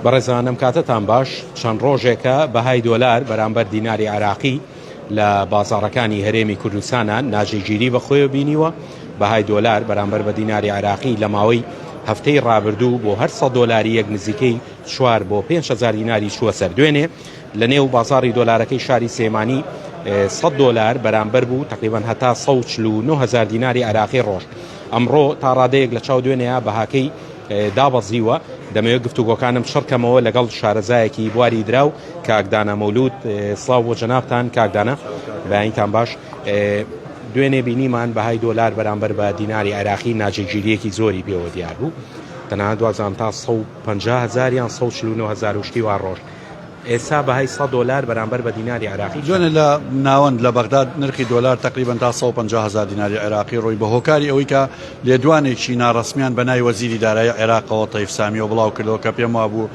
بەڕێزانم کاتتان باش چەند ڕۆژێکە بەهای دۆلار بەرامبەر دیناری عراقی لە بازاڕەکانی هەرێمی کوردستانە ناجێگیری بەخۆی بینیوە. بەهای دۆلار بەرامبەر بە دیناری عراقی لە ماوەی هەفتەی ڕابردوو بۆ هەر 100 دۆلاری یەک نزیکەی 4 بۆ 5,000 دیناری چووە سەر. دوێنێ لە نێو بازاڕی دۆلارەکەی شاری سێمانی 100 دۆلار بەرامبەر بوو تقریبان هەتا 149,000 دیناری عراقی ڕۆژ. ئەمڕۆ تا ڕادەیەک لە چاو دوێنەیە بەهاکەی دابەزیوە. دەمەوێت گفتوگۆکانم شڕکەمەوە لەگەڵ شارەزایەکی بواری دراو کاکدانە مەولود. سڵاو بۆ جەنابتان کاکدانە، بەیانیتان باش. دوێنێ بینیمان بەهای دۆلار بەرامبەر بە دیناری عراقی ناجێگیریەکی زۆری پێوە دیار بوو. تەنها دوازان تا 150,000 یان 149,000 وشتی وا ڕۆژ. ئێستا بەهای 100 دۆلار بەرامبەر بە دیناری عراقی دوێنێ لە ناوەند لە بەغداد نرخی دۆلار تقریبا تا 150,000 دیناری عراقی ڕۆی بە هۆکاری ئەوەی کە لێدوانێکی ناڕەسمیان بە ناوی وەزیری دارایی عێراقەوە تەیف سامیەوە بڵاو کردەوە کە پێم وابوو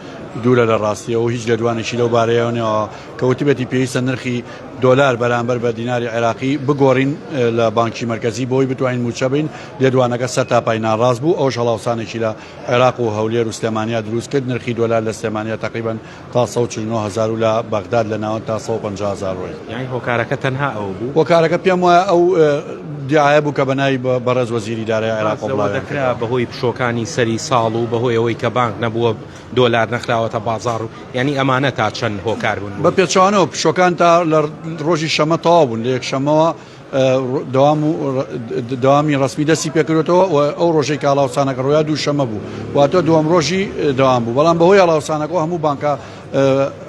دوورە لە ڕاستیەوە هیچ لێدوانێکی لەو بارەیەوەنەوە کەوتبێتی پێویستە نرخی دۆلار بەرامبەر بە دیناری عێراقی بگۆڕین لە بانکی مرکزی بۆی بتوانین موچە بین. لێدوانەکە سەر تاپای ناڕاست بوو. ئەوش هەڵاوسانێکی لە عێراق و هەولێر و سلێمانیا دروست کرد. نرخی دۆلار لە سلێمانیا تقریبا تا 149,000 و لە بەغداد لە ناوەند تا 150,000 ڕۆی. یعنی هۆکارەکە تەنها ئەو بوو. هۆکارەکە پێم وایە ئەو دیایە بوو کە بەناوی بەڕێز وەزیری دارایی عێراق دەکرا بەهۆی پشۆکانی سەری ساڵ و بەهۆی ئەوەی کە بانک نەبووە دۆلار نەخراوەتە بازاڕ و یعنی ئەمانە تا چەند هۆکار بوون بە پێچوانەوە پشۆکان تا لە ڕۆژی شەمە تەواو بوون. لە یەکشەمەوە دەوامی ڕسمی دەستی پێکردێتەوە و ئەو ڕۆژەی کە هەڵاوسانەکە ڕۆیا دوو شەمە بوو واتە دووەم ڕۆژی دەوام بوو. بەڵام بەهۆی هەڵاوسانەکە هەموو بانکە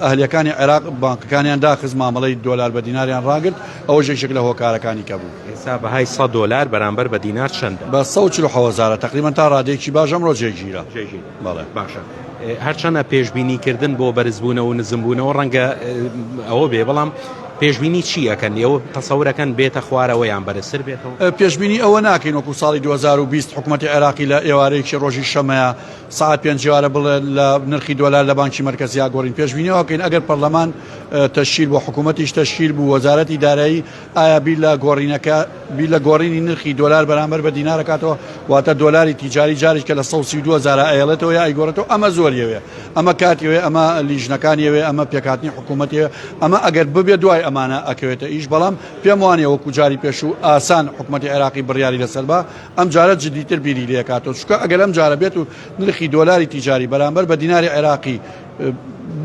ئەهلیەکانی عێراق بانکەکانیان داخست مامەڵەی دۆلار بە دیناریان ڕاگرت. ئەوە ژێکێک لە هۆکارەکانی کە بوو. ئێستا بەهای 100 دۆلار بەرامبەر بە دینار چەندە؟ بە 147,000 تقریبا تا ڕادێکی باش ئەمڕۆ جێگیرە. بەڵێ باشە. هەرچەنە پێشبینیکردن بۆ بەرزبوونەوە و نزمبوونەوە ڕەنگە ئەوە بێ، بەڵام پێشبینی چی ئەەکەن؟ ئێوە تەسەورەکەن بێتە خوارەوەیان بەرزتر بێتەوە؟ پێشبینی ئەوە ناکەین وەکو ساڵی 2020 حکوومەتی عێراقی لە ئێوارەیەکی ڕۆژی شەمەیە ساعت 5 بڵێ لە نرخی دۆلار لە بانکی مرکزی گۆڕین. پێشبینیەوەکەین ئەگەر پەرلەمان تەشکیل بۆ حکوومەتیش تەشکیل بوو وەزارەتی دارایی ئایا بیر لە گۆڕینی نرخی دۆلار بەرامبەر بە دینار دەکاتەوە واتە دۆلاری تیجاری جارێک کە لە 132,000 ئەیڵێتەوە یا ئەیگۆڕێتەوە. ئەمە زۆریەوە، ئەمە کاتیوێ، ئەمە لیژنەکانیەوێ، ئەمە پێکاتنی حکوومەتیە. ئەمە ئەگەر ببێ دوای ئەمانە ئەکەوێتە ئیش. بەڵام پێم وانێ وەکو جاری پێشوو ئاسان حکوومەتی عێراقی بڕیاری لەسەر بە ئەم جارە جدیتر بیری لێکاتەوە. چونکە ئەگەر ئەم جارە بێت و نرخی دۆلاری تیجاری بەرامبەر بە دیناری عێراقی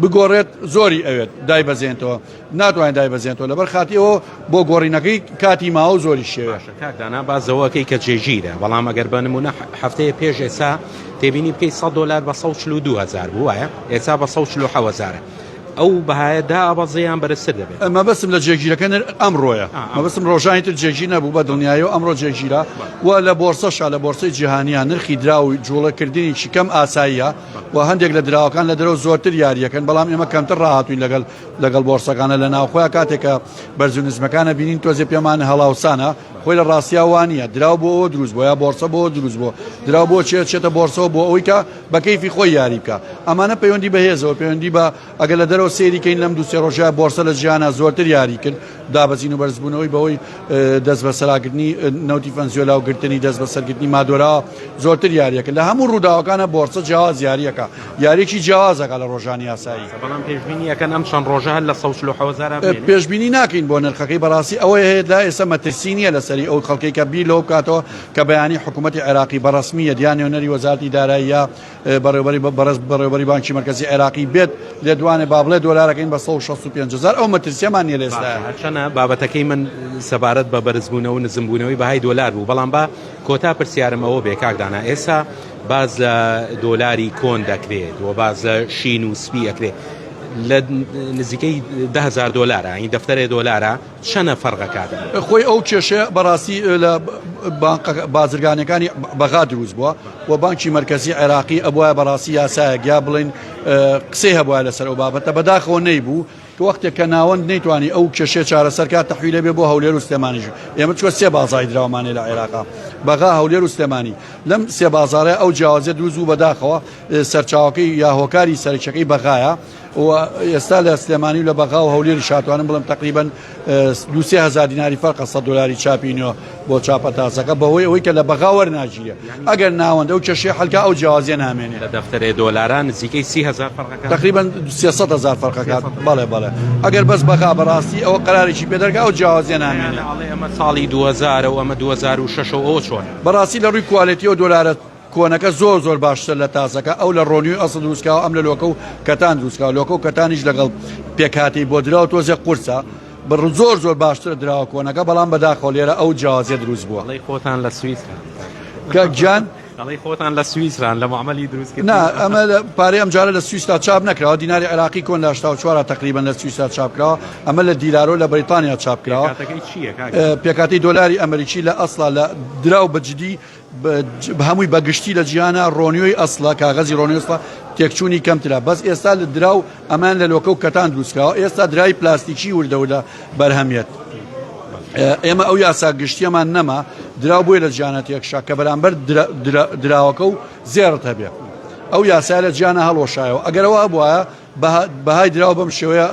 بگۆڕێت زۆری ئەوێت دایبەزێنێتەوە، ناتوانین دایبەزێنێتەوە لەبەر خاتیەوە بۆ گۆڕینەکەی کاتی ماوە زۆری شێوە. کاکدانا بازەوەکەی کە جێگیرە، بەڵام ئەگەر بە نمونە هەفتەیە پێش ئێستا تێبینی بکەیت 100 دۆلار بە 142,000 بوو وایە، ئێستا بە 147,000. ئەو بەهایە دابەزەیان بەرزتر دەبێت. مەبەستم لە جێگیرەکە ئەمڕۆیە، مەبەستم ڕۆژانی تر جێگیر نەبوو بە دڵنیاییەوە ئەمڕۆ جێگیرە و لە بۆرسەشا لە بۆرسەی جیهانیان نرخی دراوی جوڵەکردنیی کەم ئاساییە و هەندێک لە دراوەکان لە دەرەوە زۆرتر یاریەکەن. بەڵام ئێمە کەمتر ڕاهاتوین لەگەڵ بۆرسەکانە لە ناوخۆیان کاتێکە بەرز و نزمەکانە بینین تۆزێ پێمانە هەڵاوسانە خۆی لە ڕاستیاوانە دراو بۆ ئەوە دروست بۆ یا بۆرسە بۆ دروست بۆ دراو بۆ چێتە بۆرسەوە بۆ ئەوەی کە بە کەیفی خۆی یاری بکە. ئەمانە پەیوەندی بەهێزەوە پەیوەندی بە ئەگەر لە دەرەوە سێریکەین لەم دوو سێ ڕۆژە بۆرسە لە ژیانە زۆرتر یاری کرد دابەزین و بەرزبوونەوەی بەوەی دەست بە سەراگرتنی نەوتی فەنزیۆلا و گرتنی دەست بە سەرگرتنی مادۆرا زۆرتر یاریەکە. لە هەموو ڕووداوەکانە بۆرسە جیاواز یاریەکە، یاریێکی جیاوازەکە لە ڕۆژانی یاسایی. بەڵام پێشبینیەکەن ئەم چەند ڕۆژە هەر لە 147,000 پێشبینی ناکەین بۆ نرخەکەی بەڕاستی ئەوەی هەیە لا ئێستا مەترسی نییە لەسەری ئەو خەڵکەی کە بیر لەوە بکاتەوە کە بەیانی حکوومەتی عێراقی بەڕسمیە دیانێونەری وەزارەتی دارایی یا بەڕێوەبەری بانکی مرکزی عێراقی بێت لێدوانێ با بڵێ دۆلارەکەین بە 165,000. ئەو مەترسیەمان نیە لە ئێستا. هەرچەنە بابەتەکەی من سەبارەت بە بەرزبوونەوە و نزمبوونەوەی بەهای دۆلار بوو، بەڵام بە کۆتا پرسیارم ئەوە بێ کاکدانا ئێستا باز لە دۆلاری کۆن دەکرێت و باز لە شین و سپی ئەکرێت لە نزیکەی 10,000 دۆلارە، این دەفتەرێ دۆلارە چەنە فەرقەکاتە؟ خۆی ئەو کێشەیە بەڕاستی لە بازرگانەکانی بەغا دروست بووە و بانکی مرکزی عێراقی ئەبووە بەڕاستی یاسایەک یا بڵین قسەی هەبووە لەسەر ئەو بابەتە بەداخەوە نەیبوو کە وەختێک کە ناوەند نەیتوانی ئەو کێشەیە چارەسەرکات تەحویلە بێ بۆ هەولێر و سلێمانیش. ئێمە چوە سێ بازاری دراومانێ لە عێراقا بەغا هەولێر و سلێمانی. لەم سێ بازارە ئەو جیاوازیە دروست بوو بەداخەوە سەرچاوەکەی یا هۆکاری سەرچەکەی بەغایە و ئێستا لە سلێمانی و لە بەغا و هەولێری شاتوانم بڵم تقریبا 2,000 دیناری فەرقە 100 دلاری چاپینەوە بۆ چاپە تازەکە بەهۆی ئەوەی کە لە بەغا وەرناگیرێ ئەگەر ناوەندە ئەو کێشەی هەڵکا ئەو جیاوازیە نامێنێ لە دەفتەرێ دۆلاران نزیکەی 30,000 فەرقەکە تقریبا 300,000 فەرقەکات بەڵێ ئەگەر بەس بەغا بەڕاستی ئەوە قەرارێکی پێدەرگا ئەو جیاوازیە نامێنێ ئەمە ساڵی 2000 و ئەمە 2006 ئەوە چۆن بەڕاستی لە ڕووی کوالیتی و دۆلارە کۆنەکە زۆر باشتر لە تازەکە ئەو لە ڕۆنیوی ئەسڵ دروستکەوە ئەم لە لۆکە و کەتان دروستکەوە لۆکە و کەتانیش لەگەڵ پێکاتی بۆ درا و تۆزێ قورسە زۆر باشتر دراوە کۆنەکە بەڵام بەداخۆ لێرە ئەو جیاوازیە دروست بووە ئەڵێ خۆتان لە سویسرا گیان ئەڵێ خۆتان لە سویسران لە معاملی دروستکرد نا ئەمە پارەی ئەم جارە لە سویسرا چاپ نەکراوە دیناری عێراقی کۆن لە 84 تقریبا لە سویسرا چاپکراوە ئەمە لە دیلارۆ لە بریتانیا چاپکراوە پێکاتی دۆلاری ئەمریکی لە ئەسڵا لە درا و بەجددی هەمووی بەگشتی لە جیانە ڕۆنیۆی ئەسڵا کاغەزی ڕۆنی ئەسڵا تێکچوونی کەمترا بەس ئێستا لە درا و ئەمان لە لۆکە و کەتان دروستکراوە ئێستا درای پلاستیکی وردە و لە بەرهەمیت ئێمە ئەو یاسا گشتیەمان نەما درا بووی لە جیانە تێکشا کە بەرامبەر دراوەکە و زێڕت هەبێ ئەو یاسا لە جیانە هەڵۆشایەوە ئەگەرەوە بواە بەهای دراوە بەم شێوەیە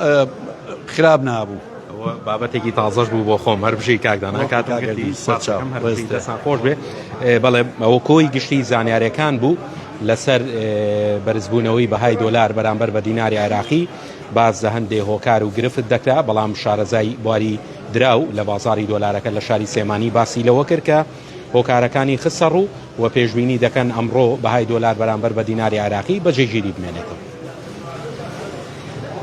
خراپ نابوو بابەتێکی تازەش بوو بۆ خۆم هەر بژەی کاکدانا خۆش بێ بەڵێ ئەوە کۆی گشتی زانیاریەکان بوو لەسەر بەرزبوونەوەی بەهای دۆلار بەرامبەر بە دیناری عێراقی باز لە هەندێک هۆکار و گرفت دەکرا بەڵام شارەزای بواری دراو لە بازاری دۆلارەکە لە شاری سێمانی باسی لەوە کرد کە هۆکارەکانی خسە ڕوو و پێشبینی دەکەن ئەمڕۆ بەهای دۆلار بەرامبەر بە دیناری عێراقی بەجێگیری بمێنێتەوە.